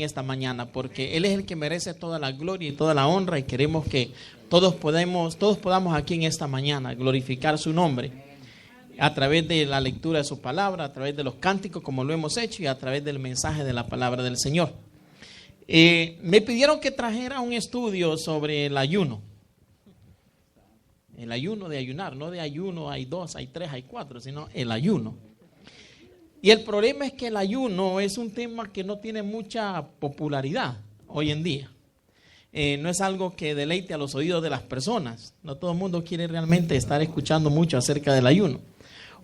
esta mañana, porque Él es el que merece toda la gloria y toda la honra, y queremos que todos podamos aquí en esta mañana glorificar su nombre a través de la lectura de su palabra, a través de los cánticos como lo hemos hecho y a través del mensaje de la palabra del Señor. Me pidieron que trajera un estudio sobre el ayuno. El ayuno de ayunar, no de ayuno hay 2, hay 3, hay 4, sino el ayuno. Y el problema es que el ayuno es un tema que no tiene mucha popularidad hoy en día. No es algo que deleite a los oídos de las personas. No todo el mundo quiere realmente estar escuchando mucho acerca del ayuno.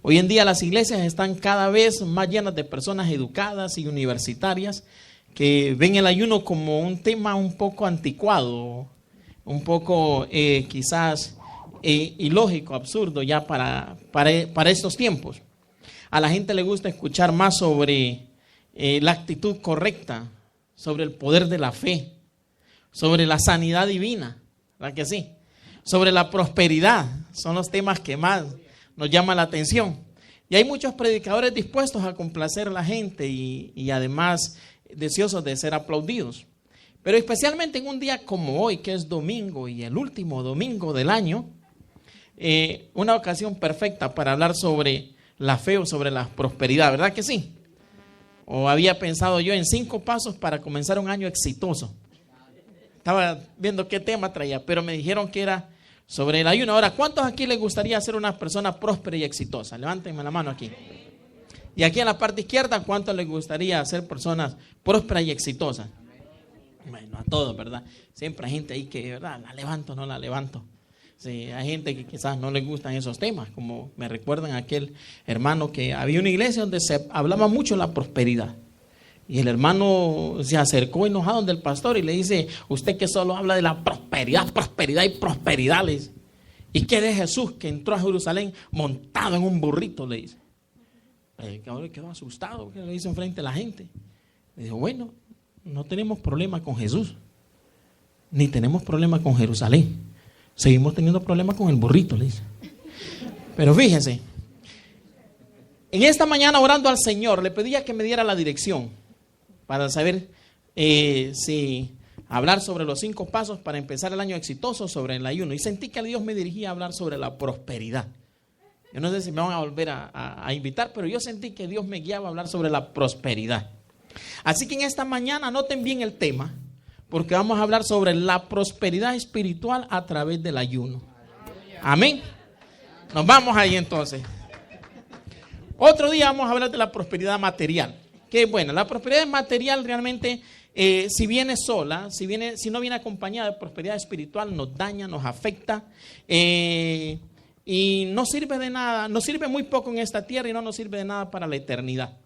Hoy en día las iglesias están cada vez más llenas de personas educadas y universitarias que ven el ayuno como un tema un poco anticuado, un poco quizás ilógico, absurdo ya para estos tiempos. A la gente le gusta escuchar más sobre la actitud correcta, sobre el poder de la fe, sobre la sanidad divina, ¿verdad que sí? Sobre la prosperidad, son los temas que más nos llaman la atención. Y hay muchos predicadores dispuestos a complacer a la gente y además deseosos de ser aplaudidos. Pero especialmente en un día como hoy, que es domingo y el último domingo del año, una ocasión perfecta para hablar sobre la fe o sobre la prosperidad, ¿verdad que sí? O había pensado yo en 5 pasos para comenzar un año exitoso. Estaba viendo qué tema traía, pero me dijeron que era sobre el ayuno. Ahora, ¿cuántos aquí les gustaría ser una persona próspera y exitosa? Levántenme la mano aquí. Y aquí en la parte izquierda, ¿cuántos les gustaría ser personas prósperas y exitosas? Bueno, a todos, ¿verdad? Siempre hay gente ahí que, ¿verdad? La levanto, no la levanto. Sí, hay gente que quizás no les gustan esos temas, como me recuerdan a aquel hermano que había una iglesia donde se hablaba mucho de la prosperidad. Y el hermano se acercó enojado del pastor y le dice: usted que solo habla de la prosperidad, prosperidad y prosperidad, le dice. ¿Y qué de Jesús que entró a Jerusalén montado en un burrito? Le dice. El cabrón quedó asustado, que le dice enfrente a la gente. Le dijo: bueno, no tenemos problema con Jesús, ni tenemos problema con Jerusalén. Seguimos teniendo problemas con el burrito, le dice. Pero fíjense, en esta mañana orando al Señor, le pedía que me diera la dirección para saber si hablar sobre los 5 pasos para empezar el año exitoso, sobre el ayuno. Y sentí que Dios me dirigía a hablar sobre la prosperidad. Yo no sé si me van a volver a invitar, pero yo sentí que Dios me guiaba a hablar sobre la prosperidad. Así que en esta mañana anoten bien el tema, porque vamos a hablar sobre la prosperidad espiritual a través del ayuno. Amén. Nos vamos ahí entonces. Otro día vamos a hablar de la prosperidad material. Que bueno, la prosperidad material realmente, si viene sola, si no viene acompañada de prosperidad espiritual, nos daña, nos afecta y no sirve de nada, nos sirve muy poco en esta tierra y no nos sirve de nada para la eternidad.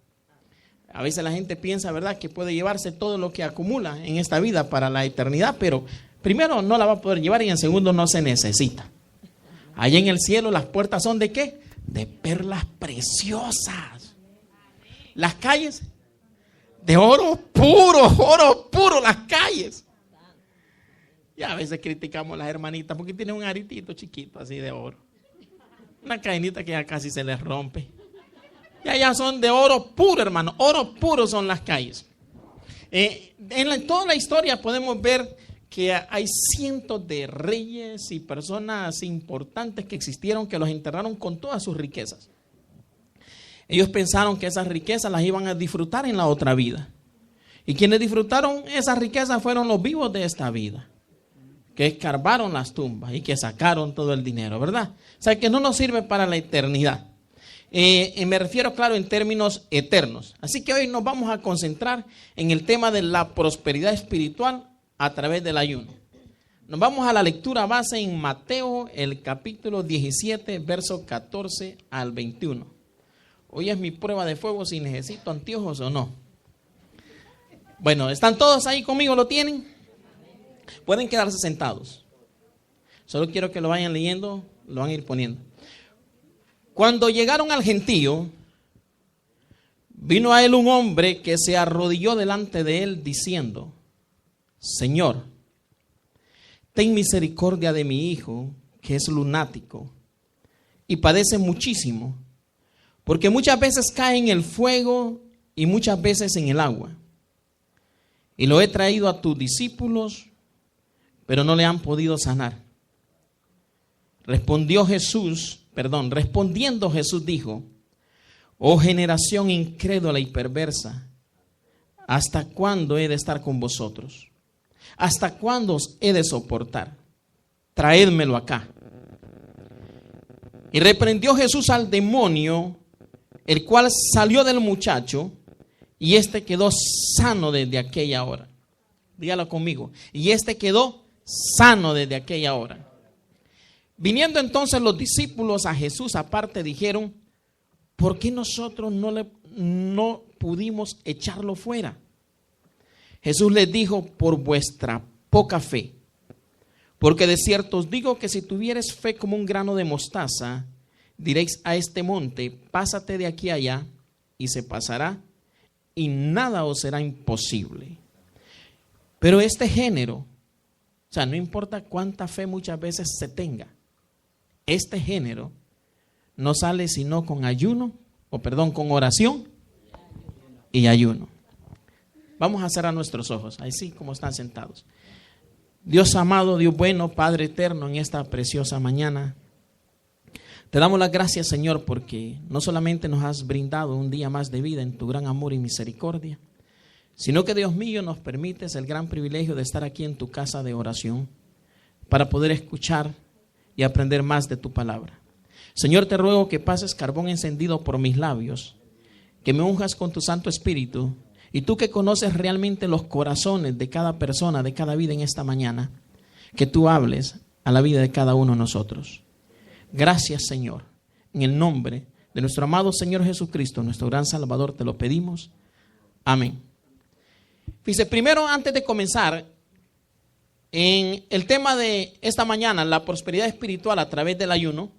A veces la gente piensa, ¿verdad?, que puede llevarse todo lo que acumula en esta vida para la eternidad, pero primero no la va a poder llevar y en segundo no se necesita. Allá en el cielo las puertas son ¿de qué? De perlas preciosas. Las calles de oro puro las calles. Y a veces criticamos a las hermanitas porque tienen un aritito chiquito así de oro. Una cadenita que ya casi se les rompe. Y allá son de oro puro, hermano. Oro puro son las calles. En toda la historia podemos ver que hay cientos de reyes y personas importantes que existieron que los enterraron con todas sus riquezas. Ellos pensaron que esas riquezas las iban a disfrutar en la otra vida. Y quienes disfrutaron esas riquezas fueron los vivos de esta vida, que escarbaron las tumbas y que sacaron todo el dinero, ¿verdad? O sea que no nos sirve para la eternidad. Me refiero, claro, en términos eternos. Así que hoy nos vamos a concentrar en el tema de la prosperidad espiritual a través del ayuno. Nos vamos a la lectura base en Mateo, el capítulo 17, versos 14 al 21. Hoy es mi prueba de fuego si necesito anteojos o no. Bueno, ¿están todos ahí conmigo? ¿Lo tienen? Pueden quedarse sentados. Solo quiero que lo vayan leyendo, lo van a ir poniendo. Cuando llegaron al gentío, vino a él un hombre que se arrodilló delante de él diciendo: Señor, ten misericordia de mi hijo, que es lunático y padece muchísimo, porque muchas veces cae en el fuego y muchas veces en el agua. y lo he traído a tus discípulos, pero no le han podido sanar. Respondiendo Jesús dijo: oh generación incrédula y perversa, ¿hasta cuándo he de estar con vosotros? ¿Hasta cuándo os he de soportar? Traédmelo acá. Y reprendió Jesús al demonio, el cual salió del muchacho, y éste quedó sano desde aquella hora. Dígalo conmigo. Y éste quedó sano desde aquella hora. Viniendo entonces los discípulos a Jesús aparte, dijeron: ¿por qué nosotros no pudimos echarlo fuera? Jesús les dijo: por vuestra poca fe. Porque de cierto os digo que si tuvieres fe como un grano de mostaza, diréis a este monte: pásate de aquí a allá, y se pasará, y nada os será imposible. Pero este género, o sea, no importa cuánta fe muchas veces se tenga, este género no sale sino con con oración y ayuno. Vamos a cerrar nuestros ojos, así como están sentados. Dios amado, Dios bueno, Padre eterno, en esta preciosa mañana, te damos las gracias, Señor, porque no solamente nos has brindado un día más de vida en tu gran amor y misericordia, sino que, Dios mío, nos permites el gran privilegio de estar aquí en tu casa de oración para poder escuchar y aprender más de tu palabra. Señor, te ruego que pases carbón encendido por mis labios, que me unjas con tu Santo Espíritu, y tú que conoces realmente los corazones de cada persona, de cada vida en esta mañana, que tú hables a la vida de cada uno de nosotros. Gracias, Señor. En el nombre de nuestro amado Señor Jesucristo, nuestro gran Salvador, te lo pedimos. Amén. Fíjese, primero, antes de comenzar, en el tema de esta mañana, la prosperidad espiritual a través del ayuno,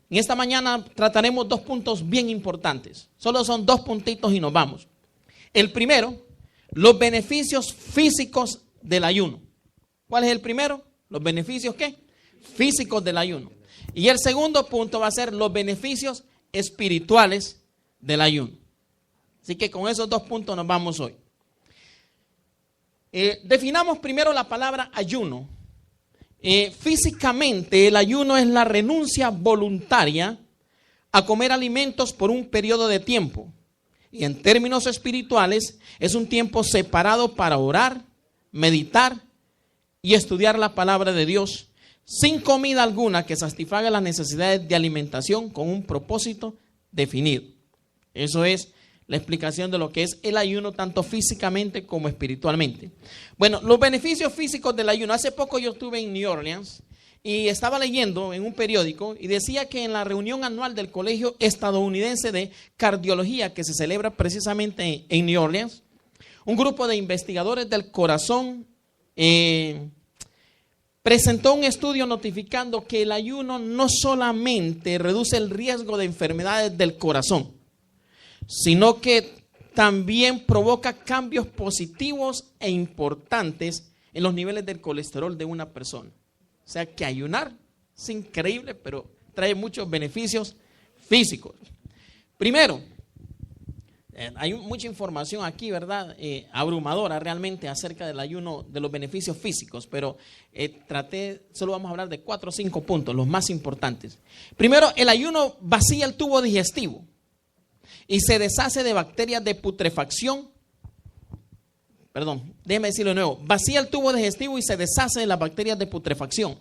en esta mañana trataremos 2 puntos bien importantes. Solo son 2 puntitos y nos vamos. El primero, los beneficios físicos del ayuno. ¿Cuál es el primero? Los beneficios, ¿qué? Físicos del ayuno. Y el segundo punto va a ser los beneficios espirituales del ayuno. Así que con esos 2 puntos nos vamos hoy. Definamos primero la palabra ayuno. Físicamente, el ayuno es la renuncia voluntaria a comer alimentos por un periodo de tiempo. Y en términos espirituales, es un tiempo separado para orar, meditar y estudiar la palabra de Dios, sin comida alguna que satisfaga las necesidades de alimentación con un propósito definido. Eso es la explicación de lo que es el ayuno, tanto físicamente como espiritualmente. Bueno, los beneficios físicos del ayuno. Hace poco yo estuve en New Orleans y estaba leyendo en un periódico y decía que en la reunión anual del Colegio Estadounidense de Cardiología, que se celebra precisamente en New Orleans, un grupo de investigadores del corazón presentó un estudio notificando que el ayuno no solamente reduce el riesgo de enfermedades del corazón, sino que también provoca cambios positivos e importantes en los niveles del colesterol de una persona. O sea que ayunar es increíble, pero trae muchos beneficios físicos. Primero, hay mucha información aquí, ¿verdad? Abrumadora realmente acerca del ayuno, de los beneficios físicos, pero solo vamos a hablar de 4 o 5 puntos, los más importantes. Primero, el ayuno vacía el tubo digestivo y se deshace de bacterias de putrefacción. Déjeme decirlo de nuevo. Vacía el tubo digestivo y se deshace de las bacterias de putrefacción.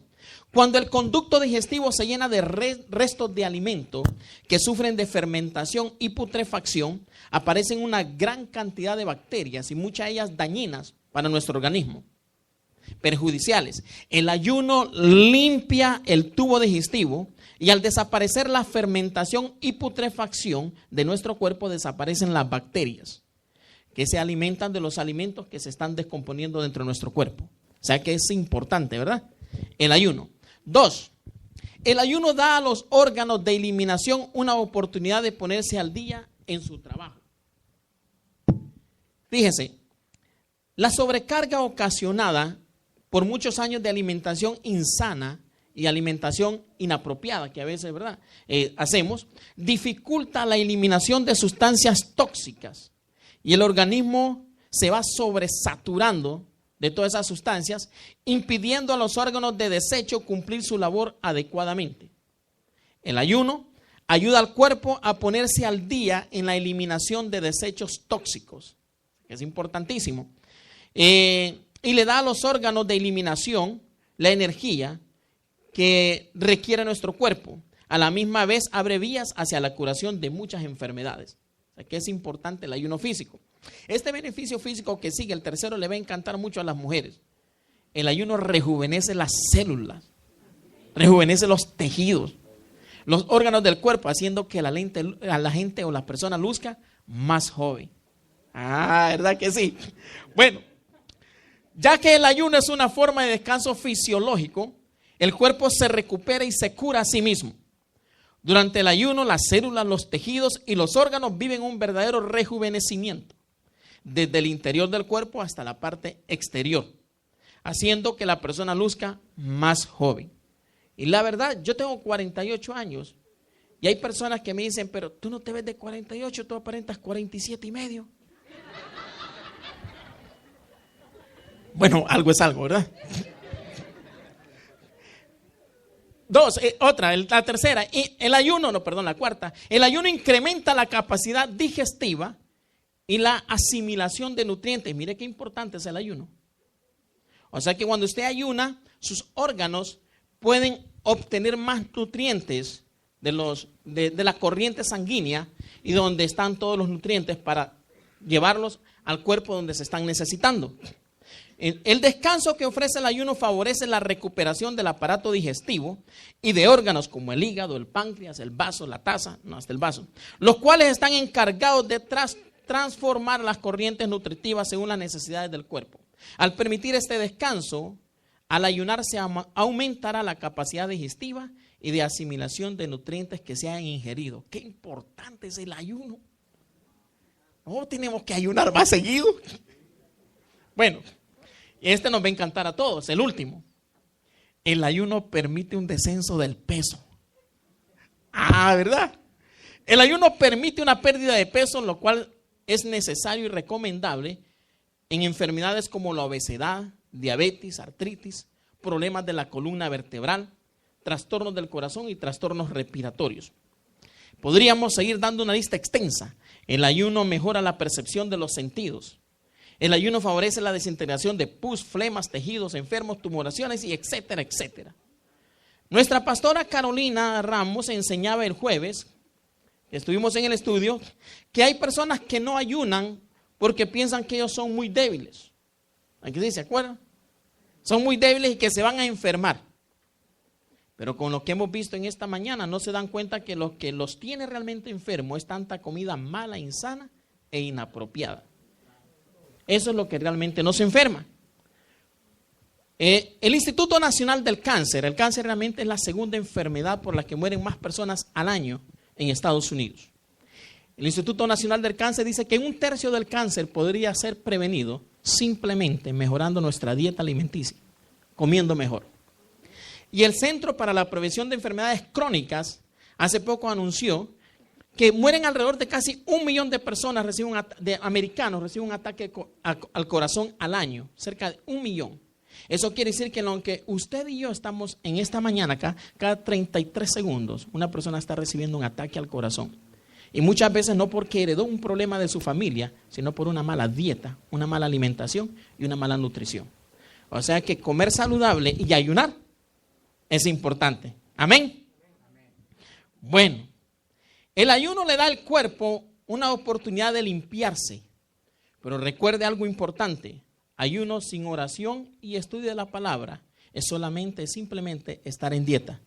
Cuando el conducto digestivo se llena de restos de alimento que sufren de fermentación y putrefacción, aparecen una gran cantidad de bacterias y muchas de ellas dañinas para nuestro organismo, perjudiciales. El ayuno limpia el tubo digestivo y al desaparecer la fermentación y putrefacción de nuestro cuerpo, desaparecen las bacterias que se alimentan de los alimentos que se están descomponiendo dentro de nuestro cuerpo. O sea que es importante, ¿verdad? El ayuno. 2, el ayuno da a los órganos de eliminación una oportunidad de ponerse al día en su trabajo. Fíjese, la sobrecarga ocasionada por muchos años de alimentación insana y alimentación inapropiada, que a veces, ¿verdad?, hacemos, dificulta la eliminación de sustancias tóxicas y el organismo se va sobresaturando de todas esas sustancias, impidiendo a los órganos de desecho cumplir su labor adecuadamente. El ayuno ayuda al cuerpo a ponerse al día en la eliminación de desechos tóxicos, que es importantísimo, y le da a los órganos de eliminación la energía que requiere nuestro cuerpo. A la misma vez abre vías hacia la curación de muchas enfermedades. O sea, que es importante el ayuno físico. Este beneficio físico que sigue, el tercero, le va a encantar mucho a las mujeres. El ayuno rejuvenece las células, rejuvenece los tejidos, los órganos del cuerpo, haciendo que a la gente o la persona luzca más joven. Ah, ¿verdad que sí? Bueno, ya que el ayuno es una forma de descanso fisiológico, el cuerpo se recupera y se cura a sí mismo. Durante el ayuno, las células, los tejidos y los órganos viven un verdadero rejuvenecimiento, desde el interior del cuerpo hasta la parte exterior, haciendo que la persona luzca más joven. Y la verdad, yo tengo 48 años y hay personas que me dicen, pero tú no te ves de 48, tú aparentas 47 y medio. Bueno, algo es algo, ¿verdad? La tercera, la cuarta. El ayuno incrementa la capacidad digestiva y la asimilación de nutrientes. Mire qué importante es el ayuno. O sea que cuando usted ayuna, sus órganos pueden obtener más nutrientes de la corriente sanguínea y donde están todos los nutrientes para llevarlos al cuerpo donde se están necesitando. El descanso que ofrece el ayuno favorece la recuperación del aparato digestivo y de órganos como el hígado, el páncreas, el vaso, la taza, no, hasta el vaso, los cuales están encargados de transformar las corrientes nutritivas según las necesidades del cuerpo. Al permitir este descanso, al ayunar se aumentará la capacidad digestiva y de asimilación de nutrientes que se han ingerido. Qué importante es el ayuno. No tenemos que ayunar más seguido. Bueno, este nos va a encantar a todos, el último. El ayuno permite un descenso del peso. Ah, ¿verdad? El ayuno permite una pérdida de peso, lo cual es necesario y recomendable en enfermedades como la obesidad, diabetes, artritis, problemas de la columna vertebral, trastornos del corazón y trastornos respiratorios. Podríamos seguir dando una lista extensa. El ayuno mejora la percepción de los sentidos. El ayuno favorece la desintegración de pus, flemas, tejidos enfermos, tumoraciones y etcétera, etcétera. Nuestra pastora Carolina Ramos enseñaba el jueves, que estuvimos en el estudio, que hay personas que no ayunan porque piensan que ellos son muy débiles. Aquí sí, ¿se acuerdan? Son muy débiles y que se van a enfermar. Pero con lo que hemos visto en esta mañana, no se dan cuenta que lo que los tiene realmente enfermos es tanta comida mala, insana e inapropiada. Eso es lo que realmente nos enferma. El Instituto Nacional del Cáncer, el cáncer realmente es la segunda enfermedad por la que mueren más personas al año en Estados Unidos. El Instituto Nacional del Cáncer dice que 1/3 del cáncer podría ser prevenido simplemente mejorando nuestra dieta alimenticia, comiendo mejor. Y el Centro para la Prevención de Enfermedades Crónicas hace poco anunció que mueren alrededor de casi 1 millón de personas, americanos reciben un ataque al corazón al año, cerca de 1 millón. Eso quiere decir que aunque usted y yo estamos en esta mañana acá, cada 33 segundos una persona está recibiendo un ataque al corazón. Y muchas veces no porque heredó un problema de su familia, sino por una mala dieta, una mala alimentación y una mala nutrición. O sea que comer saludable y ayunar es importante. Amén. Bueno, el ayuno le da al cuerpo una oportunidad de limpiarse. Pero recuerde algo importante. Ayuno sin oración y estudio de la palabra es simplemente estar en dieta.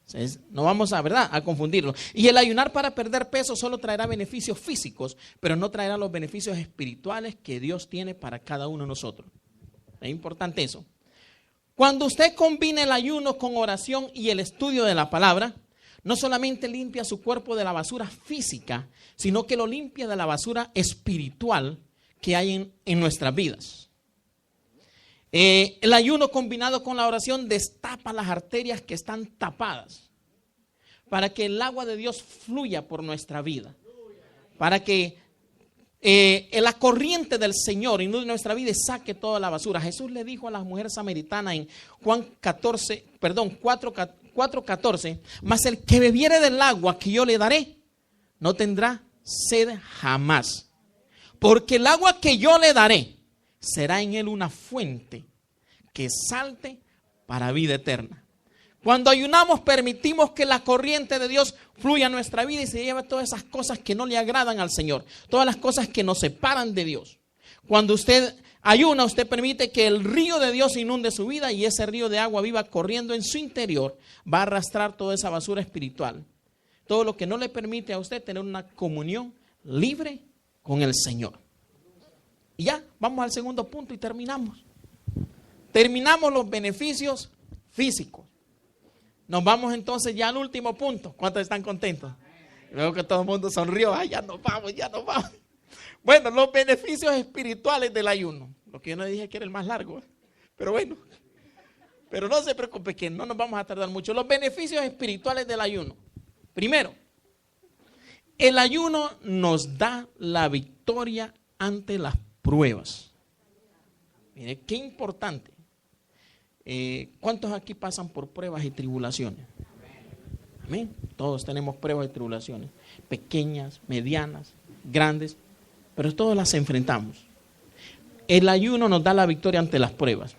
Entonces, no vamos a confundirlo. Y el ayunar para perder peso solo traerá beneficios físicos, pero no traerá los beneficios espirituales que Dios tiene para cada uno de nosotros. Es importante eso. Cuando usted combina el ayuno con oración y el estudio de la palabra, no solamente limpia su cuerpo de la basura física, sino que lo limpia de la basura espiritual que hay en nuestras vidas. El ayuno combinado con la oración destapa las arterias que están tapadas para que el agua de Dios fluya por nuestra vida, para que la corriente del Señor inunde nuestra vida y saque toda la basura. Jesús le dijo a la mujer samaritana en Juan 4:14, mas el que bebiere del agua que yo le daré, no tendrá sed jamás. Porque el agua que yo le daré será en él una fuente que salte para vida eterna. Cuando ayunamos, permitimos que la corriente de Dios fluya a nuestra vida y se lleve todas esas cosas que no le agradan al Señor, todas las cosas que nos separan de Dios. Cuando usted ayuna, usted permite que el río de Dios inunde su vida y ese río de agua viva corriendo en su interior va a arrastrar toda esa basura espiritual. Todo lo que no le permite a usted tener una comunión libre con el Señor. Y ya, vamos al segundo punto y terminamos. Terminamos los beneficios físicos. Nos vamos entonces ya al último punto. ¿Cuántos están contentos? Veo que todo el mundo sonrió. Ay, ya nos vamos. Bueno, los beneficios espirituales del ayuno. Lo que yo no dije que era el más largo. Pero bueno. Pero no se preocupe que no nos vamos a tardar mucho. Los beneficios espirituales del ayuno. Primero, el ayuno nos da la victoria ante las pruebas. Mire, qué importante. ¿Cuántos aquí pasan por pruebas y tribulaciones? Amén. Todos tenemos pruebas y tribulaciones, pequeñas, medianas, grandes, pero todas las enfrentamos. El ayuno nos da la victoria ante las pruebas.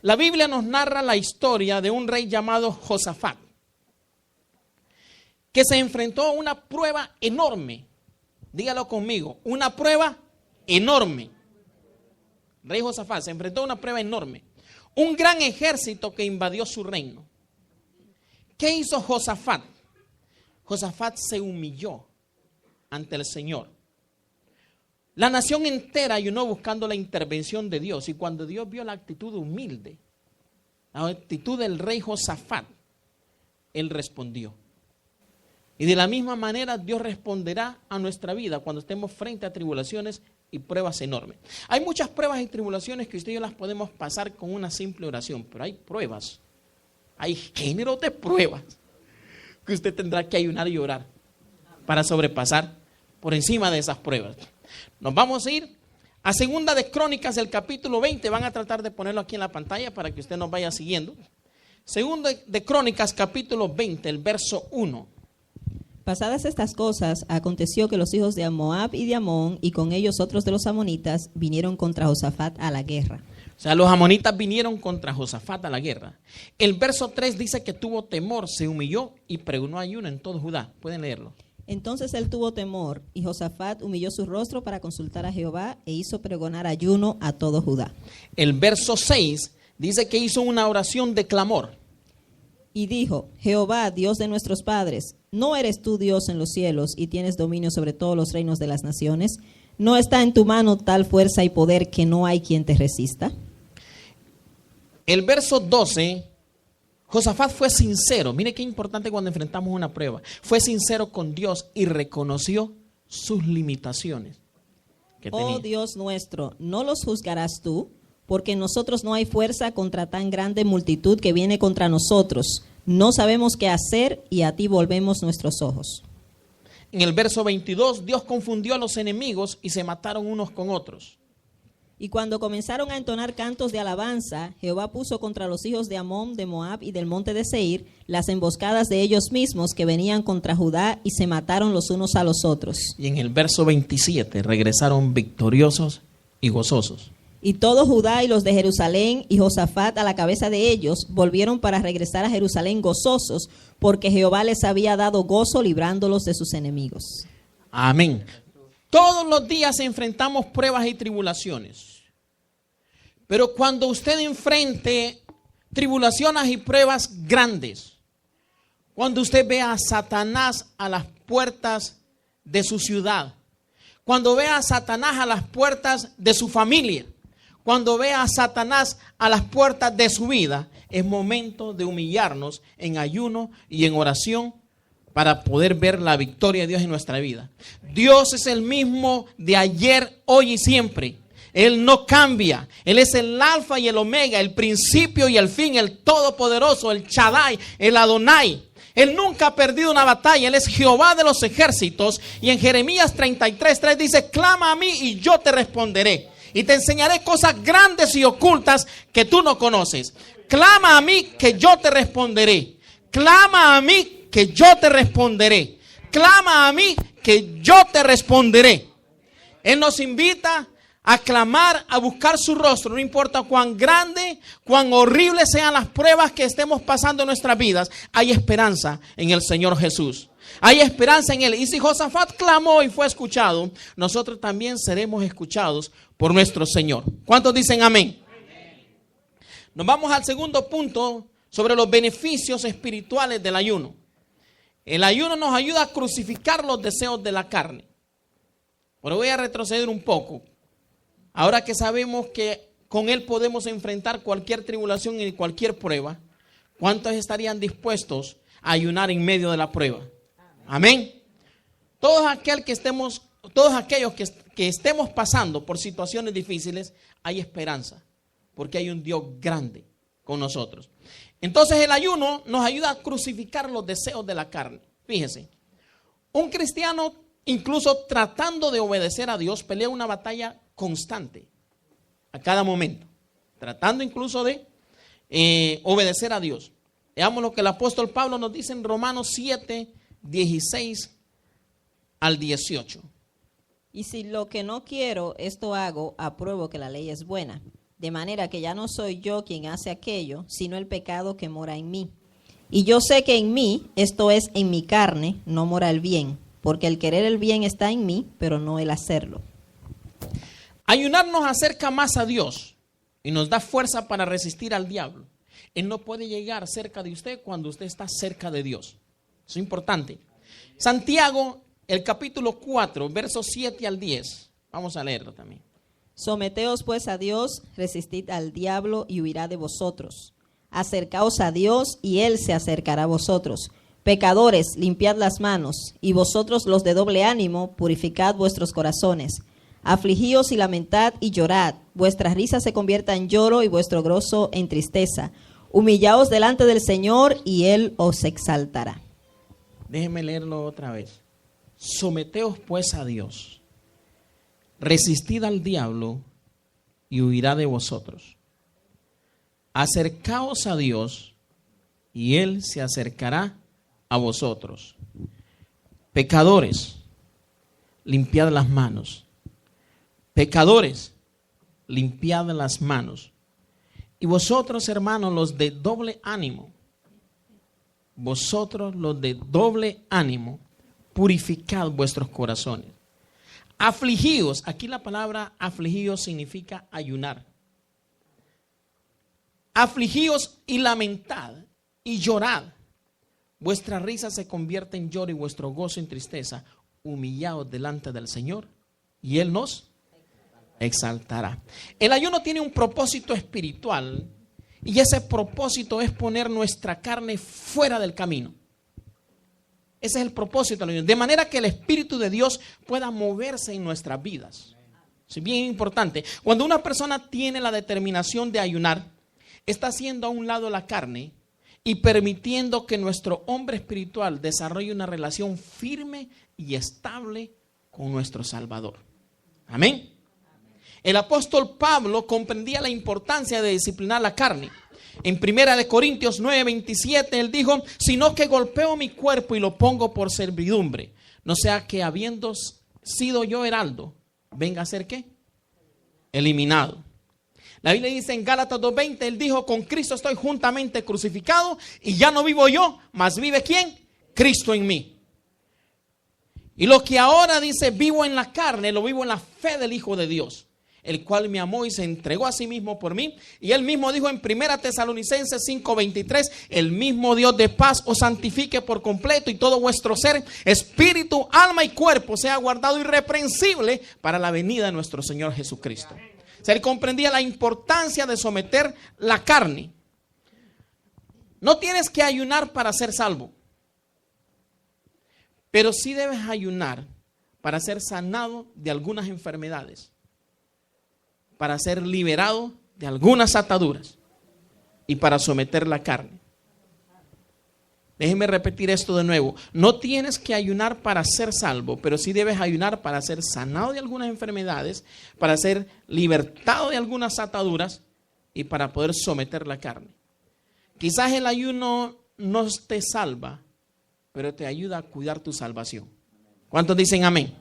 La Biblia nos narra la historia de un rey llamado Josafat, que se enfrentó a una prueba enorme. Dígalo conmigo, una prueba enorme. Rey Josafat se enfrentó a una prueba enorme. Un gran ejército que invadió su reino. ¿Qué hizo Josafat? Josafat se humilló ante el Señor. La nación entera ayunó buscando la intervención de Dios. Y cuando Dios vio la actitud humilde, la actitud del rey Josafat, él respondió. Y de la misma manera Dios responderá a nuestra vida cuando estemos frente a tribulaciones y pruebas enormes. Hay muchas pruebas y tribulaciones que usted y yo las podemos pasar con una simple oración, pero hay pruebas, hay géneros de pruebas que usted tendrá que ayunar y orar para sobrepasar por encima de esas pruebas. Nos vamos a ir a Segunda de Crónicas, el capítulo 20. Van a tratar de ponerlo aquí en la pantalla para que usted nos vaya siguiendo. Segunda de Crónicas, capítulo 20, el verso 1. Pasadas estas cosas, aconteció que los hijos de Moab y de Amón, y con ellos otros de los amonitas, vinieron contra Josafat a la guerra. O sea, los amonitas vinieron contra Josafat a la guerra. El verso 3 dice que tuvo temor, se humilló y pregonó ayuno en todo Judá. Pueden leerlo. Entonces él tuvo temor, y Josafat humilló su rostro para consultar a Jehová, e hizo pregonar ayuno a todo Judá. El verso 6 dice que hizo una oración de clamor. Y dijo: Jehová, Dios de nuestros padres, ¿no eres tú Dios en los cielos y tienes dominio sobre todos los reinos de las naciones? ¿No está en tu mano tal fuerza y poder que no hay quien te resista? El verso 12, Josafat fue sincero. Mire qué importante cuando enfrentamos una prueba. Fue sincero con Dios y reconoció sus limitaciones que tenía. Oh Dios nuestro, ¿no los juzgarás tú? Porque en nosotros no hay fuerza contra tan grande multitud que viene contra nosotros. No sabemos qué hacer y a ti volvemos nuestros ojos. En el verso 22, Dios confundió a los enemigos y se mataron unos con otros. Y cuando comenzaron a entonar cantos de alabanza, Jehová puso contra los hijos de Amón, de Moab y del monte de Seir las emboscadas de ellos mismos que venían contra Judá y se mataron los unos a los otros. Y en el verso 27 regresaron victoriosos y gozosos. Y todo Judá y los de Jerusalén y Josafat a la cabeza de ellos volvieron para regresar a Jerusalén gozosos, porque Jehová les había dado gozo librándolos de sus enemigos. Amén. Todos los días enfrentamos pruebas y tribulaciones. Pero cuando usted enfrente tribulaciones y pruebas grandes, cuando usted vea a Satanás a las puertas de su ciudad, cuando vea a Satanás a las puertas de su familia, cuando vea a Satanás a las puertas de su vida, es momento de humillarnos en ayuno y en oración para poder ver la victoria de Dios en nuestra vida. Dios es el mismo de ayer, hoy y siempre. Él no cambia. Él es el alfa y el omega, el principio y el fin, el todopoderoso, el Shaddai, el Adonai. Él nunca ha perdido una batalla. Él es Jehová de los ejércitos. Y en Jeremías 33:3 dice: clama a mí y yo te responderé. Y te enseñaré cosas grandes y ocultas que tú no conoces. Clama a mí que yo te responderé. Clama a mí que yo te responderé. Clama a mí que yo te responderé. Él nos invita a clamar, a buscar su rostro. No importa cuán grande, cuán horribles sean las pruebas que estemos pasando en nuestras vidas, hay esperanza en el Señor Jesús. Hay esperanza en Él. Y si Josafat clamó y fue escuchado, nosotros también seremos escuchados por nuestro Señor. ¿Cuántos dicen amén? Nos vamos al segundo punto sobre los beneficios espirituales del ayuno. El ayuno nos ayuda a crucificar los deseos de la carne. Pero voy a retroceder un poco. Ahora que sabemos que con Él podemos enfrentar cualquier tribulación y cualquier prueba, ¿cuántos estarían dispuestos a ayunar en medio de la prueba? Amén. Todos aquellos que estemos pasando por situaciones difíciles, hay esperanza, porque hay un Dios grande con nosotros. Entonces el ayuno nos ayuda a crucificar los deseos de la carne. Fíjese, un cristiano, incluso tratando de obedecer a Dios, pelea una batalla constante a cada momento, tratando incluso de obedecer a Dios. Veamos lo que el apóstol Pablo nos dice en Romanos 7:16 al 18. Y si lo que no quiero, esto hago, apruebo que la ley es buena. De manera que ya no soy yo quien hace aquello, sino el pecado que mora en mí. Y yo sé que en mí, esto es, en mi carne, no mora el bien, porque el querer el bien está en mí, pero no el hacerlo. Ayunar nos acerca más a Dios y nos da fuerza para resistir al diablo. Él no puede llegar cerca de usted cuando usted está cerca de Dios. Eso es importante. Santiago, el capítulo 4, versos 7 al 10. Vamos a leerlo también. Someteos pues a Dios, resistid al diablo y huirá de vosotros. Acercaos a Dios y Él se acercará a vosotros. Pecadores, limpiad las manos, y vosotros los de doble ánimo, purificad vuestros corazones. Afligíos y lamentad y llorad. Vuestra risa se convierta en lloro y vuestro gozo en tristeza. Humillaos delante del Señor y Él os exaltará. Déjenme leerlo otra vez. Someteos pues a Dios. Resistid al diablo y huirá de vosotros. Acercaos a Dios y Él se acercará a vosotros. Pecadores, limpiad las manos. Pecadores, limpiad las manos. Y vosotros, hermanos, los de doble ánimo, vosotros los de doble ánimo, purificad vuestros corazones. Afligíos, aquí la palabra afligíos significa ayunar. Afligíos y lamentad y llorad. Vuestra risa se convierte en lloro y vuestro gozo en tristeza. Humillaos delante del Señor y Él nos exaltará. El ayuno tiene un propósito espiritual y ese propósito es poner nuestra carne fuera del camino. Ese es el propósito del ayuno, de manera que el Espíritu de Dios pueda moverse en nuestras vidas. Es bien importante. Cuando una persona tiene la determinación de ayunar, está haciendo a un lado la carne y permitiendo que nuestro hombre espiritual desarrolle una relación firme y estable con nuestro Salvador. Amén. El apóstol Pablo comprendía la importancia de disciplinar la carne. En 1 Corintios 9:27 él dijo: sino que golpeo mi cuerpo y lo pongo por servidumbre, no sea que habiendo sido yo heraldo, venga a ser ¿qué? Eliminado. La Biblia dice en Gálatas 2:20, él dijo: con Cristo estoy juntamente crucificado y ya no vivo yo, mas vive ¿quién? Cristo en mí. Y lo que ahora dice vivo en la carne, lo vivo en la fe del Hijo de Dios, el cual me amó y se entregó a sí mismo por mí. Y él mismo dijo en 1 Tesalonicenses 5:23, el mismo Dios de paz os santifique por completo y todo vuestro ser, espíritu, alma y cuerpo sea guardado irreprensible para la venida de nuestro Señor Jesucristo. O sea, él comprendía la importancia de someter la carne. No tienes que ayunar para ser salvo, pero sí debes ayunar para ser sanado de algunas enfermedades, para ser liberado de algunas ataduras y para someter la carne. Déjeme repetir esto de nuevo. No tienes que ayunar para ser salvo, pero sí debes ayunar para ser sanado de algunas enfermedades, para ser libertado de algunas ataduras y para poder someter la carne. Quizás el ayuno no te salva, pero te ayuda a cuidar tu salvación. ¿Cuántos dicen amén?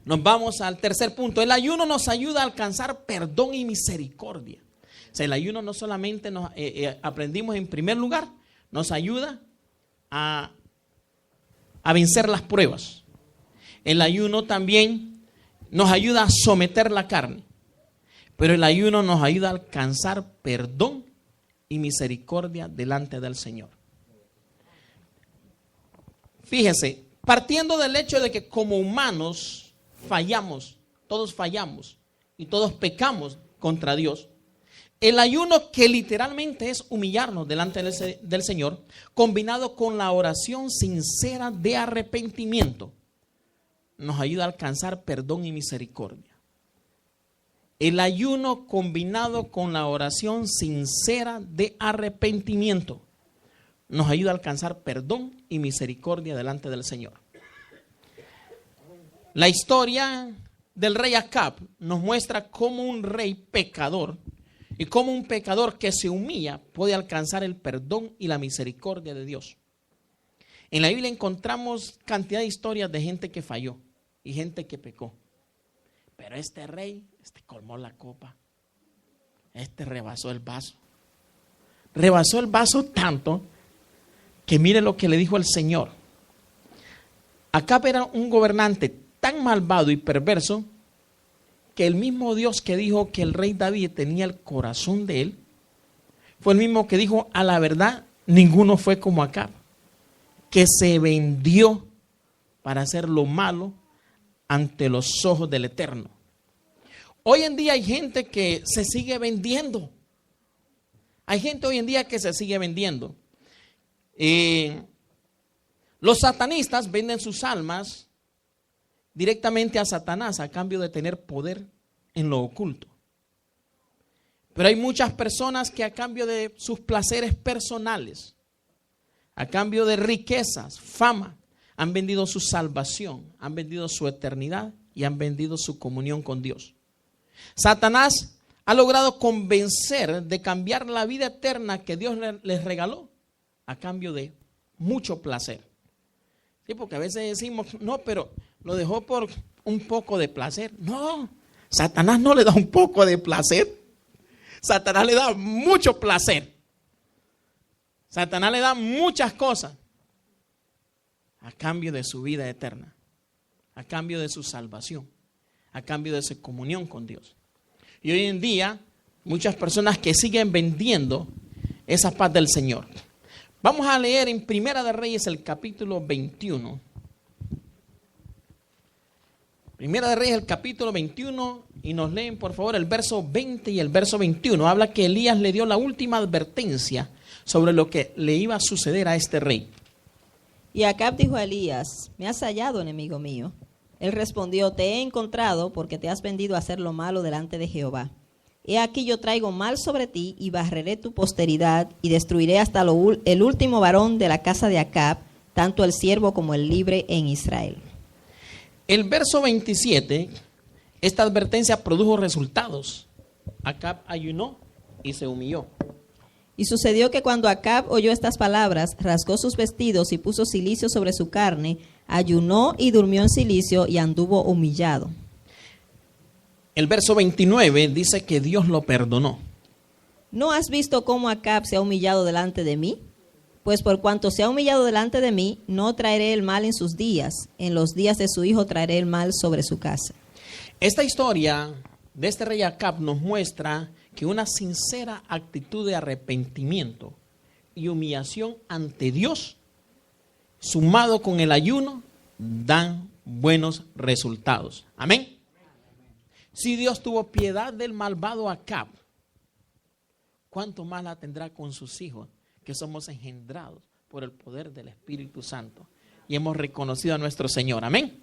Nos vamos al tercer punto. El ayuno nos ayuda a alcanzar perdón y misericordia. O sea, el ayuno no solamente nos aprendimos en primer lugar, nos ayuda a vencer las pruebas. El ayuno también nos ayuda a someter la carne. Pero el ayuno nos ayuda a alcanzar perdón y misericordia delante del Señor. Fíjese, partiendo del hecho de que como humanos fallamos, todos fallamos y todos pecamos contra Dios. El ayuno, que literalmente es humillarnos delante del Señor, combinado con la oración sincera de arrepentimiento, nos ayuda a alcanzar perdón y misericordia. El ayuno combinado con la oración sincera de arrepentimiento nos ayuda a alcanzar perdón y misericordia delante del Señor. La historia del rey Acab nos muestra cómo un rey pecador y cómo un pecador que se humilla puede alcanzar el perdón y la misericordia de Dios. En la Biblia encontramos cantidad de historias de gente que falló y gente que pecó. Pero este rey, colmó la copa. Rebasó el vaso. Rebasó el vaso tanto que mire lo que le dijo el Señor. Acab era un gobernante tan malvado y perverso que el mismo Dios que dijo que el rey David tenía el corazón de él, fue el mismo que dijo: a la verdad, ninguno fue como Acab, que se vendió para hacer lo malo ante los ojos del Eterno. Hoy en día hay gente que se sigue vendiendo. Hay gente hoy en día que se sigue vendiendo. Los satanistas venden sus almas directamente a Satanás a cambio de tener poder en lo oculto. Pero hay muchas personas que a cambio de sus placeres personales, a cambio de riquezas, fama, han vendido su salvación, han vendido su eternidad y han vendido su comunión con Dios. Satanás ha logrado convencer de cambiar la vida eterna que Dios les regaló a cambio de mucho placer. Sí, porque a veces decimos: no, pero lo dejó por un poco de placer. No, Satanás no le da un poco de placer. Satanás le da mucho placer. Satanás le da muchas cosas a cambio de su vida eterna, a cambio de su salvación, a cambio de su comunión con Dios. Y hoy en día, muchas personas que siguen vendiendo esa paz del Señor. Vamos a leer en Primera de Reyes el capítulo 21. Primera de Reyes el capítulo 21 y nos leen por favor el verso 20 y el verso 21. Habla que Elías le dio la última advertencia sobre lo que le iba a suceder a este rey. Y Acab dijo a Elías: me has hallado, enemigo mío. Él respondió: te he encontrado porque te has vendido a hacer lo malo delante de Jehová. He aquí yo traigo mal sobre ti y barreré tu posteridad y destruiré hasta el último varón de la casa de Acab, tanto el siervo como el libre en Israel. El verso 27, esta advertencia produjo resultados. Acab ayunó y se humilló. Y sucedió que cuando Acab oyó estas palabras, rasgó sus vestidos y puso cilicio sobre su carne, ayunó y durmió en cilicio y anduvo humillado. El verso 29 dice que Dios lo perdonó. ¿No has visto cómo Acab se ha humillado delante de mí? Pues por cuanto se ha humillado delante de mí, no traeré el mal en sus días. En los días de su hijo traeré el mal sobre su casa. Esta historia de este rey Acab nos muestra que una sincera actitud de arrepentimiento y humillación ante Dios, sumado con el ayuno, dan buenos resultados. Amén. Si Dios tuvo piedad del malvado Acab, ¿cuánto más la tendrá con sus hijos, que somos engendrados por el poder del Espíritu Santo y hemos reconocido a nuestro Señor? Amén.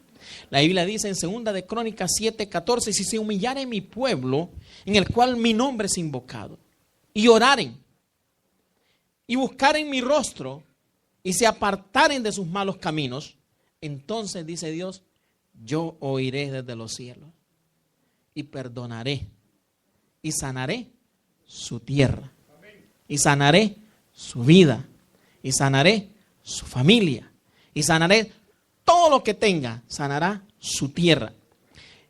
La Biblia dice en 2 de Crónicas 7:14: si se humillare mi pueblo, en el cual mi nombre es invocado, y oraren, y buscaren mi rostro, y se apartaren de sus malos caminos, entonces dice Dios, yo oiré desde los cielos y perdonaré y sanaré su tierra y sanaré su vida y sanaré su familia y sanaré todo lo que tenga, sanará su tierra.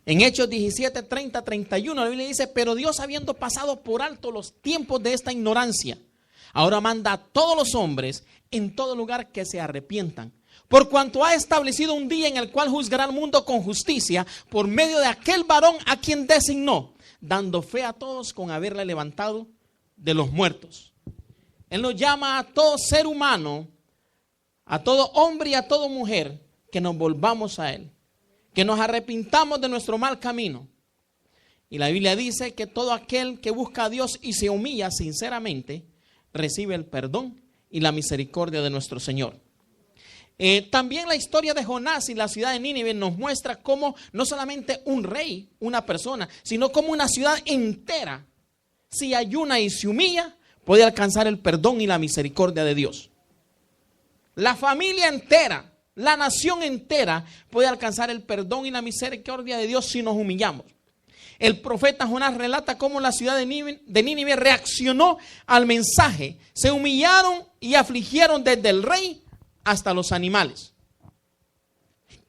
En Hechos 17, 30, 31, la Biblia dice, pero Dios, habiendo pasado por alto los tiempos de esta ignorancia, ahora manda a todos los hombres en todo lugar que se arrepientan, por cuanto ha establecido un día en el cual juzgará al mundo con justicia por medio de aquel varón a quien designó, dando fe a todos con haberle levantado de los muertos. Él nos llama a todo ser humano, a todo hombre y a toda mujer, que nos volvamos a Él, que nos arrepintamos de nuestro mal camino. Y la Biblia dice que todo aquel que busca a Dios y se humilla sinceramente, recibe el perdón y la misericordia de nuestro Señor. También la historia de Jonás y la ciudad de Nínive nos muestra cómo no solamente un rey, una persona, sino como una ciudad entera, si ayuna y se humilla, puede alcanzar el perdón y la misericordia de Dios. La familia entera, la nación entera puede alcanzar el perdón y la misericordia de Dios si nos humillamos. El profeta Jonás relata cómo la ciudad de Nínive reaccionó al mensaje. Se humillaron y afligieron desde el rey hasta los animales,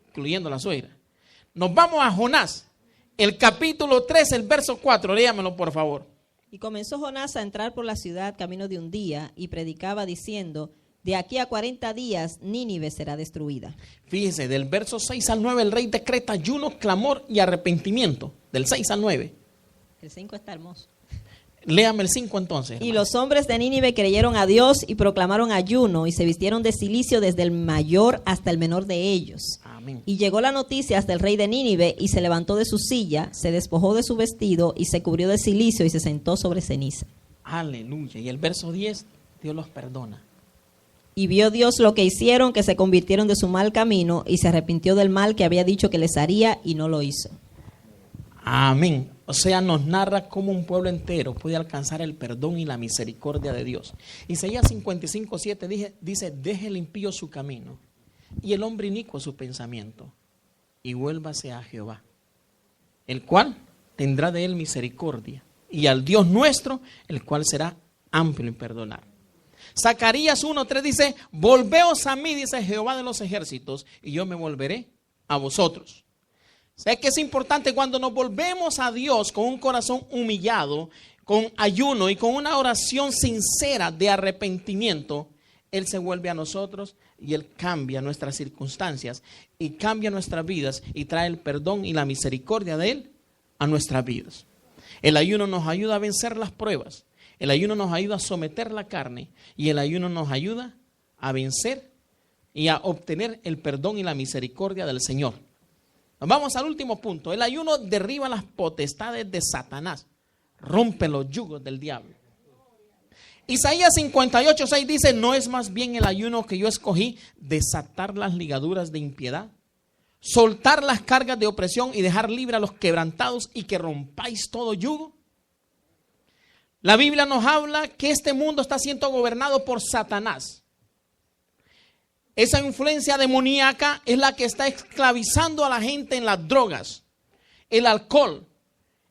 incluyendo la suegra. Nos vamos a Jonás, el capítulo 3, el verso 4. Léamelo, por favor. Y comenzó Jonás a entrar por la ciudad camino de un día y predicaba diciendo, de aquí a 40 días Nínive será destruida. Fíjese, del verso 6 al 9 el rey decreta ayuno, clamor y arrepentimiento. Del 6 al 9. El 5 está hermoso. Léame el 5 entonces. Y los hombres de Nínive creyeron a Dios y proclamaron ayuno y se vistieron de cilicio desde el mayor hasta el menor de ellos. Amén. Y llegó la noticia hasta el rey de Nínive y se levantó de su silla, se despojó de su vestido y se cubrió de cilicio y se sentó sobre ceniza. Aleluya. Y el verso 10, Dios los perdona. Y vio Dios lo que hicieron, que se convirtieron de su mal camino y se arrepintió del mal que había dicho que les haría y no lo hizo. Amén. O sea, nos narra cómo un pueblo entero puede alcanzar el perdón y la misericordia de Dios. Isaías 55:7 dice, deje el impío su camino y el hombre inicuo su pensamiento y vuélvase a Jehová, el cual tendrá de él misericordia, y al Dios nuestro, el cual será amplio en perdonar. Zacarías 1:3 dice, volveos a mí, dice Jehová de los ejércitos, y yo me volveré a vosotros. Sé que es importante cuando nos volvemos a Dios con un corazón humillado, con ayuno y con una oración sincera de arrepentimiento, Él se vuelve a nosotros y Él cambia nuestras circunstancias y cambia nuestras vidas y trae el perdón y la misericordia de Él a nuestras vidas. El ayuno nos ayuda a vencer las pruebas, el ayuno nos ayuda a someter la carne y el ayuno nos ayuda a vencer y a obtener el perdón y la misericordia del Señor. Vamos al último punto. El ayuno derriba las potestades de Satanás, rompe los yugos del diablo. Isaías 58:6 dice, ¿no es más bien el ayuno que yo escogí desatar las ligaduras de impiedad, soltar las cargas de opresión y dejar libre a los quebrantados y que rompáis todo yugo? La Biblia nos habla que este mundo está siendo gobernado por Satanás. Esa influencia demoníaca es la que está esclavizando a la gente en las drogas, el alcohol,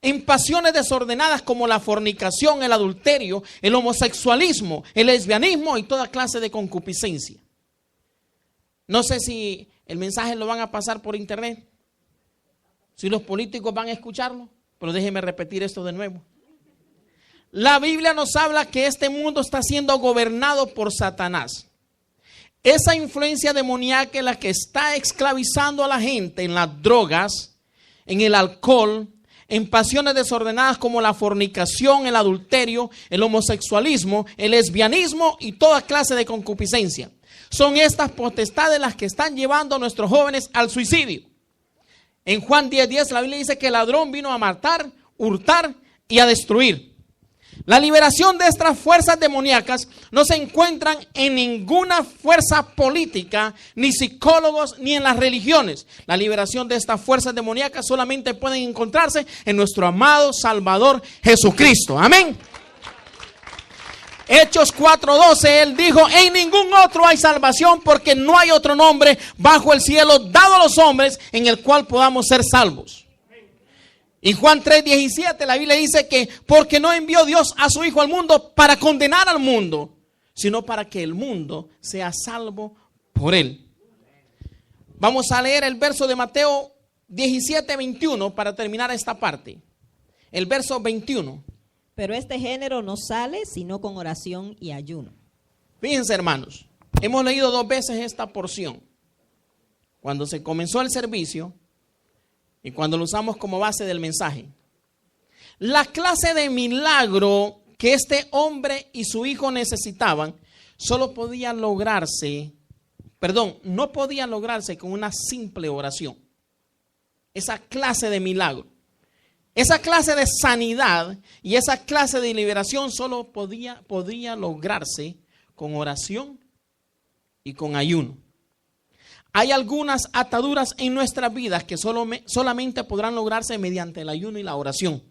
en pasiones desordenadas como la fornicación, el adulterio, el homosexualismo, el lesbianismo y toda clase de concupiscencia. No sé si el mensaje lo van a pasar por internet, si los políticos van a escucharlo, pero déjenme repetir esto de nuevo. La Biblia nos habla que este mundo está siendo gobernado por Satanás. Esa influencia demoníaca es la que está esclavizando a la gente en las drogas, en el alcohol, en pasiones desordenadas como la fornicación, el adulterio, el homosexualismo, el lesbianismo y toda clase de concupiscencia. Son estas potestades las que están llevando a nuestros jóvenes al suicidio. En Juan 10:10 la Biblia dice que el ladrón vino a matar, hurtar y a destruir. La liberación de estas fuerzas demoníacas no se encuentran en ninguna fuerza política, ni psicólogos, ni en las religiones. La liberación de estas fuerzas demoníacas solamente pueden encontrarse en nuestro amado Salvador Jesucristo. Amén. Hechos 4:12, él dijo, en ningún otro hay salvación porque no hay otro nombre bajo el cielo dado a los hombres en el cual podamos ser salvos. Y Juan 3:17 la Biblia dice que porque no envió Dios a su Hijo al mundo para condenar al mundo, sino para que el mundo sea salvo por él. Vamos a leer el verso de Mateo 17:21 para terminar esta parte. El verso 21. Pero este género no sale sino con oración y ayuno. Fíjense, hermanos, hemos leído 2 veces esta porción. Cuando se comenzó el servicio y cuando lo usamos como base del mensaje. La clase de milagro que este hombre y su hijo necesitaban no podía lograrse con una simple oración. Esa clase de milagro, esa clase de sanidad y esa clase de liberación solo podía lograrse con oración y con ayuno. Hay algunas ataduras en nuestras vidas que solamente podrán lograrse mediante el ayuno y la oración.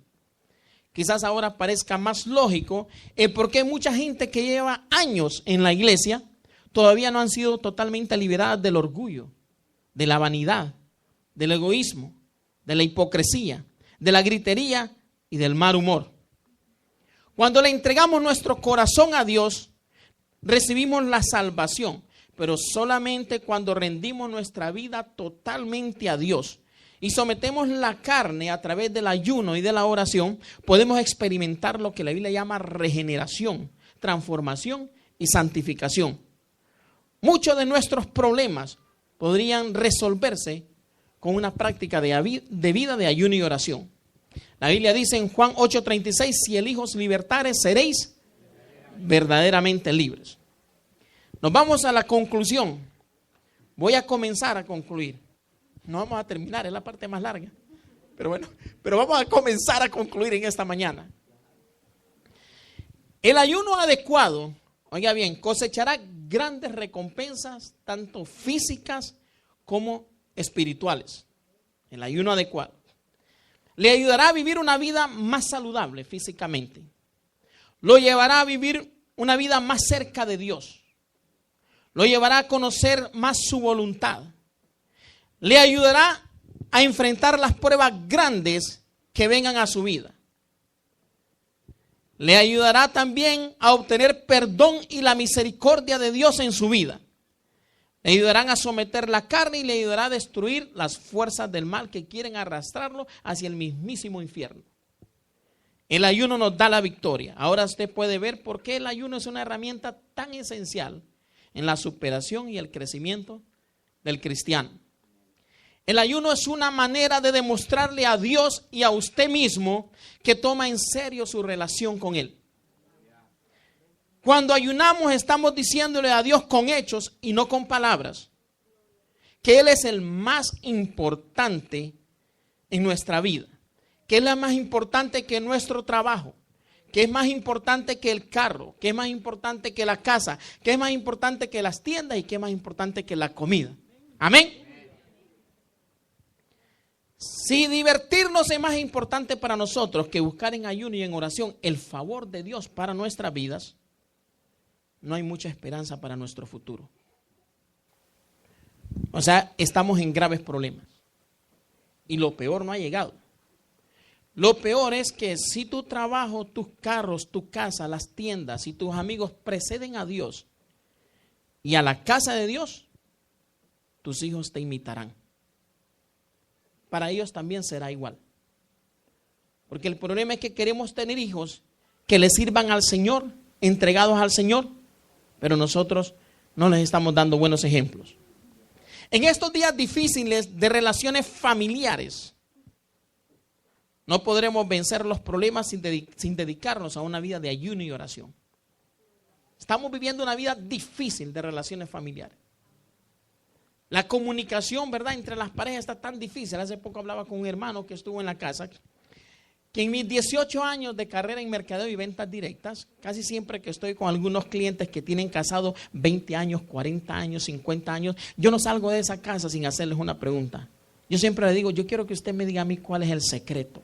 Quizás ahora parezca más lógico el por qué mucha gente que lleva años en la iglesia todavía no han sido totalmente liberadas del orgullo, de la vanidad, del egoísmo, de la hipocresía, de la gritería y del mal humor. Cuando le entregamos nuestro corazón a Dios, recibimos la salvación, pero solamente cuando rendimos nuestra vida totalmente a Dios y sometemos la carne a través del ayuno y de la oración, podemos experimentar lo que la Biblia llama regeneración, transformación y santificación. Muchos de nuestros problemas podrían resolverse con una práctica de vida de ayuno y oración. La Biblia dice en Juan 8:36, si el Hijo os libertare, seréis verdaderamente libres. Nos vamos a la conclusión. Voy a comenzar a concluir. No vamos a terminar, es la parte más larga. Pero vamos a comenzar a concluir en esta mañana. El ayuno adecuado, oiga bien, cosechará grandes recompensas, tanto físicas como espirituales. El ayuno adecuado le ayudará a vivir una vida más saludable físicamente. Lo llevará a vivir una vida más cerca de Dios. Lo llevará a conocer más su voluntad. Le ayudará a enfrentar las pruebas grandes que vengan a su vida. Le ayudará también a obtener perdón y la misericordia de Dios en su vida. Le ayudarán a someter la carne y le ayudará a destruir las fuerzas del mal que quieren arrastrarlo hacia el mismísimo infierno. El ayuno nos da la victoria. Ahora usted puede ver por qué el ayuno es una herramienta tan esencial en la superación y el crecimiento del cristiano. El ayuno es una manera de demostrarle a Dios y a usted mismo que toma en serio su relación con Él. Cuando ayunamos estamos diciéndole a Dios con hechos y no con palabras que Él es el más importante en nuestra vida, que Él es más importante que nuestro trabajo, que es más importante que el carro, que es más importante que la casa, que es más importante que las tiendas y que es más importante que la comida. Amén. Si divertirnos es más importante para nosotros que buscar en ayuno y en oración el favor de Dios para nuestras vidas, no hay mucha esperanza para nuestro futuro. O sea, estamos en graves problemas. Y lo peor no ha llegado. Lo peor es que si tu trabajo, tus carros, tu casa, las tiendas y tus amigos preceden a Dios y a la casa de Dios, tus hijos te imitarán. Para ellos también será igual. Porque el problema es que queremos tener hijos que le sirvan al Señor, entregados al Señor, pero nosotros no les estamos dando buenos ejemplos. En estos días difíciles de relaciones familiares, no podremos vencer los problemas sin dedicarnos a una vida de ayuno y oración. Estamos viviendo una vida difícil de relaciones familiares. La comunicación, ¿verdad?, entre las parejas está tan difícil. Hace poco hablaba con un hermano que estuvo en la casa, que en mis 18 años de carrera en mercadeo y ventas directas, casi siempre que estoy con algunos clientes que tienen casado 20 años, 40 años, 50 años, yo no salgo de esa casa sin hacerles una pregunta. Yo siempre le digo, yo quiero que usted me diga a mí cuál es el secreto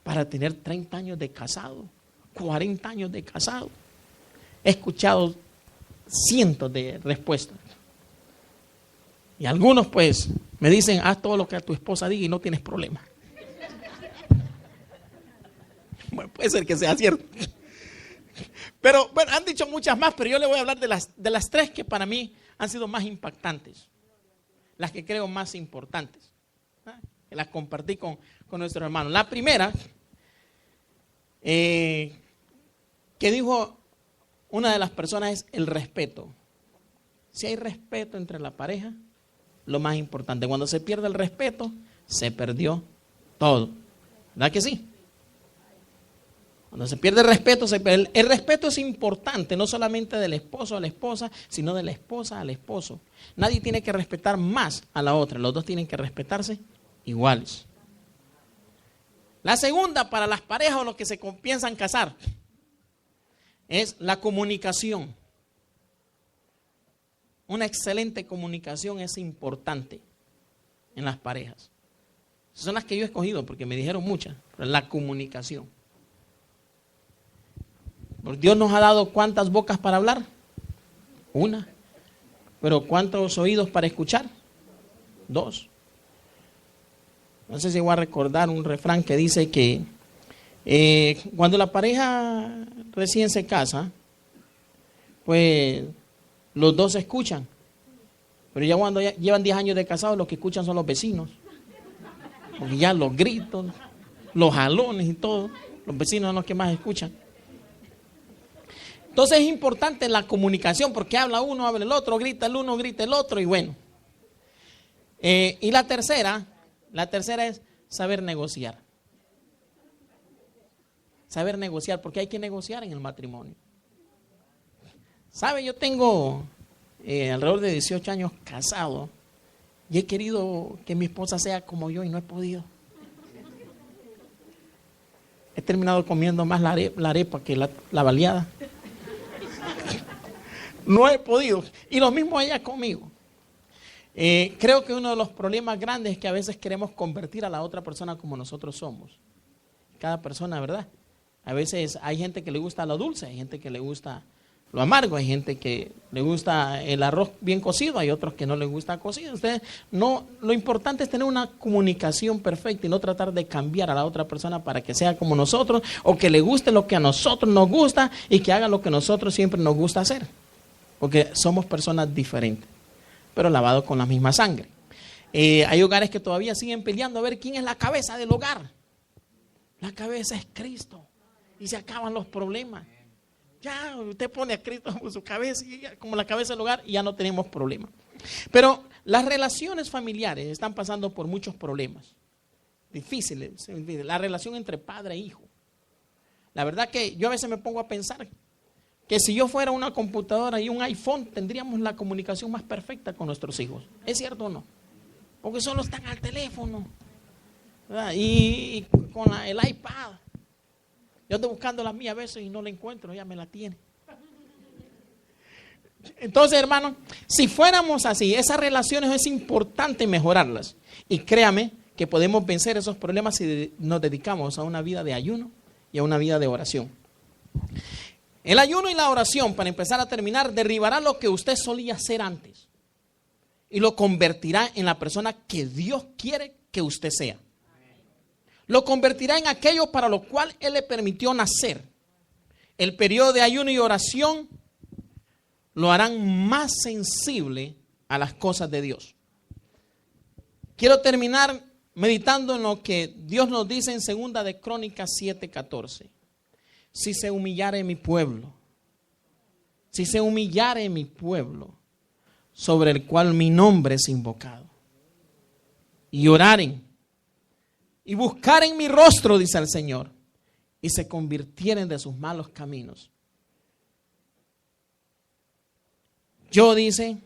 para tener 30 años de casado, 40 años de casado. he escuchado cientos de respuestas. Y algunos pues me dicen, haz todo lo que a tu esposa diga y no tienes problema. Bueno, puede ser que sea cierto. Pero bueno, han dicho muchas más, pero yo le voy a hablar de las tres que para mí han sido más impactantes. Las que creo más importantes. Que las compartí con nuestros hermanos. La primera, que dijo una de las personas, es el respeto. Si hay respeto entre la pareja, lo más importante. Cuando se pierde el respeto, se perdió todo. ¿Verdad que sí? Cuando se pierde el respeto, el respeto es importante, no solamente del esposo a la esposa, sino de la esposa al esposo. Nadie tiene que respetar más a la otra, los dos tienen que respetarse iguales. La segunda, para las parejas o los que se piensan casar, es la comunicación. Una excelente comunicación es importante en las parejas. Son las que yo he escogido porque me dijeron muchas, pero la comunicación. Dios nos ha dado ¿cuántas bocas para hablar? Una. Pero ¿cuántos oídos para escuchar? Dos. No sé si voy a recordar un refrán que dice que cuando la pareja recién se casa, pues los dos se escuchan. Pero ya cuando llevan 10 años de casados, los que escuchan son los vecinos. Porque ya los gritos, los jalones y todo, los vecinos son los que más escuchan. Entonces es importante la comunicación, porque habla uno, habla el otro, grita el uno, grita el otro, y bueno. Y la tercera es saber negociar. Saber negociar, porque hay que negociar en el matrimonio. ¿Sabe? Yo tengo alrededor de 18 años casado y he querido que mi esposa sea como yo y no he podido. He terminado comiendo más la arepa que la baleada. No he podido. Y lo mismo ella conmigo. Creo que uno de los problemas grandes es que a veces queremos convertir a la otra persona como nosotros somos. Cada persona, ¿verdad? A veces hay gente que le gusta lo dulce, hay gente que le gusta lo amargo, hay gente que le gusta el arroz bien cocido, hay otros que no les gusta cocido. Lo importante es tener una comunicación perfecta y no tratar de cambiar a la otra persona para que sea como nosotros o que le guste lo que a nosotros nos gusta y que haga lo que a nosotros siempre nos gusta hacer. Porque somos personas diferentes, pero lavados con la misma sangre. Hay hogares que todavía siguen peleando a ver quién es la cabeza del hogar. La cabeza es Cristo y se acaban los problemas. Ya usted pone a Cristo como su cabeza, como la cabeza del hogar, y ya no tenemos problemas. Pero las relaciones familiares están pasando por muchos problemas difíciles. La relación entre padre e hijo. La verdad que yo a veces me pongo a pensar que si yo fuera una computadora y un iPhone, tendríamos la comunicación más perfecta con nuestros hijos. ¿Es cierto o no? Porque solo están al teléfono, ¿verdad? Y con el iPad. Yo ando buscando la mía a veces y no la encuentro, ella me la tiene. Entonces, hermanos, si fuéramos así, esas relaciones es importante mejorarlas. Y créame que podemos vencer esos problemas si nos dedicamos a una vida de ayuno y a una vida de oración. El ayuno y la oración, para empezar a terminar, derribará lo que usted solía ser antes y lo convertirá en la persona que Dios quiere que usted sea. Lo convertirá en aquello para lo cual Él le permitió nacer. El periodo de ayuno y oración lo harán más sensible a las cosas de Dios. Quiero terminar meditando en lo que Dios nos dice en 2 de Crónicas 7:14. Si se humillare mi pueblo, sobre el cual mi nombre es invocado, y oraren, y buscaren mi rostro, dice el Señor, y se convirtieren de sus malos caminos. Yo, dice,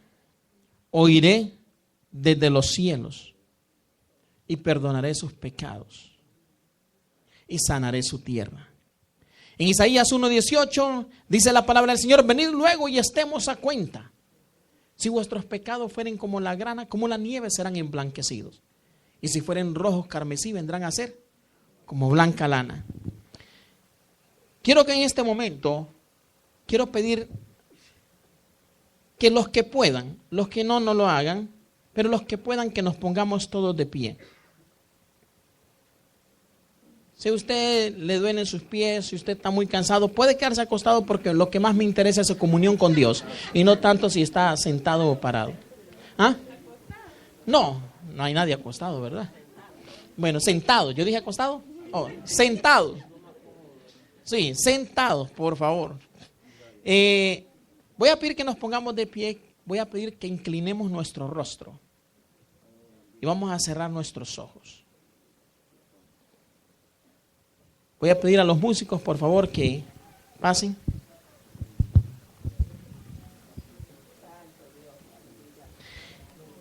oiré desde los cielos, y perdonaré sus pecados, y sanaré su tierra. En Isaías 1:18 dice la palabra del Señor: venid luego y estemos a cuenta. Si vuestros pecados fueren como la grana, como la nieve, serán emblanquecidos. Y si fueren rojos carmesí, vendrán a ser como blanca lana. Quiero que en este momento quiero pedir que los que puedan, los que no lo hagan, pero los que puedan, que nos pongamos todos de pie. Si a usted le duelen sus pies, si usted está muy cansado, puede quedarse acostado, porque lo que más me interesa es su comunión con Dios y no tanto si está sentado o parado. ¿Ah? No hay nadie acostado, ¿verdad? Bueno, sentado. ¿Yo dije acostado? Oh, sentado. Sí, sentados, por favor. Voy a pedir que nos pongamos de pie. Voy a pedir que inclinemos nuestro rostro y vamos a cerrar nuestros ojos. Voy a pedir a los músicos, por favor, que pasen.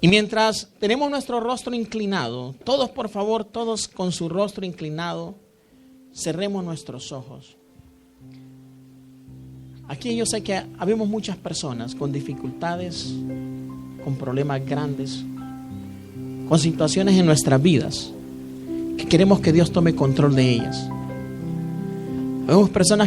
Y mientras tenemos nuestro rostro inclinado, todos, por favor, todos con su rostro inclinado, cerremos nuestros ojos. Aquí yo sé que habemos muchas personas con dificultades, con problemas grandes, con situaciones en nuestras vidas, que queremos que Dios tome control de ellas. Vemos personas que